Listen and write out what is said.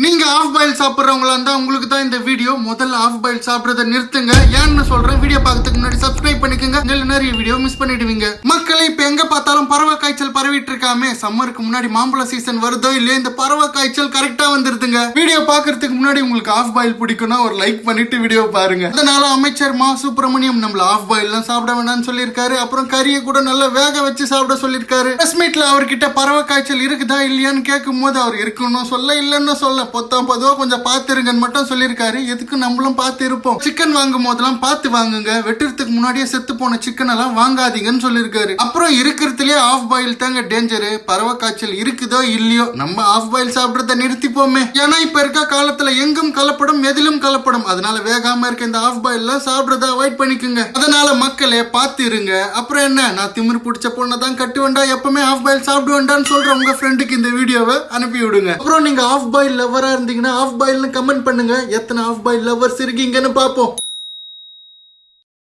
நீங்க half boil சாப்பிடுறவங்களா இருந்தா உங்களுக்கு தான் இந்த வீடியோ. முதல்ல ஆஃப் பாயில் சாப்பிடுறத நிறுத்துங்க. ஏன்னு சொல்றேன், வீடியோ பார்க்கறதுக்கு முன்னாடி சப்ஸ்கிரைப் பண்ணிக்கோங்க. நிறைய வீடியோ மிஸ் பண்ணிடுவீங்க. மக்களை இப்ப எங்க பார்த்தாலும் பறவை காய்ச்சல் பரவிட்டு இருக்காமே. சம்மருக்கு முன்னாடி மாம்பழ சீசன் வருதோ இல்லையா, இந்த பறவை காய்ச்சல் கரெக்டா வந்துருதுங்க. வீடியோ பாக்குறதுக்கு முன்னாடி உங்களுக்கு ஆஃப் பாயில் பிடிக்கும்னா ஒரு லைக் பண்ணிட்டு வீடியோ பாருங்க. அதனால அமைச்சர் மா சுப்பிரமணியம் நம்மள ஆஃப் பாயில் எல்லாம் சாப்பிட வேணாம்னு சொல்லியிருக்காரு. அப்புறம் கறியை கூட நல்லா வேக வச்சு சாப்பிட சொல்லியிருக்காரு. பிரஸ் மீட்ல அவர்கிட்ட பறவை காய்ச்சல் இருக்குதா இல்லையான்னு கேட்கும் போது அவர் இருக்கணும் சொல்ல இல்லன்னு சொல்ல பொத்தாம் பொதுவா கொஞ்சம் பாத்துருங்கன்னு மட்டும் சொல்லியிருக்காரு. எதுக்கு நம்மளும் பார்த்து இருப்போம். சிக்கன் வாங்கும் போதெல்லாம் பார்த்து வாங்குங்க, வெட்டுறதுக்கு முன்னாடியே செத்து போன சிக்கன் எல்லாம் வாங்காதீங்கன்னு சொல்லியிருக்காரு. அப்புறம் இருக்கிறதுலயே ஆஃப் பாயில் தாங்க டேஞ்சரு. பறவை காய்ச்சல் இருக்குதோ இல்லையோ நம்ம ஆஃப் பாயில் சாப்பிடறத நிறுத்திப்போமே. ஏன்னா இப்ப இருக்க காலத்துல எங்கும் கலப்படம், எதிலும் கலப்படம். அதனால வேகாம இருக்க இந்த ஆஃப் பாயில் எல்லாம் சாப்பிடறத அவாய்ட் பண்ணிக்கோங்க. அதனால மக்களே பார்த்து இருங்க. அப்புறம் என்ன, நான் திமிரு பிடிச்ச பொண்ணை தான் கட்டுவேண்டா, எப்பவுமே ஆஃப் பாயில் சாப்பிடுவேண்டான்னு சொல்ற உங்க ஃப்ரெண்டுக்கு இந்த வீடியோவை அனுப்பி விடுங்க. அப்புறம் நீங்க ஆஃப் பாயில் லவரா இருந்தீங்கன்னா ஆஃப் பாயில்னு கமெண்ட் பண்ணுங்க. எத்தனை ஆஃப் பாயில் லவர்ஸ் இருக்கீங்கன்னு பாப்போம்.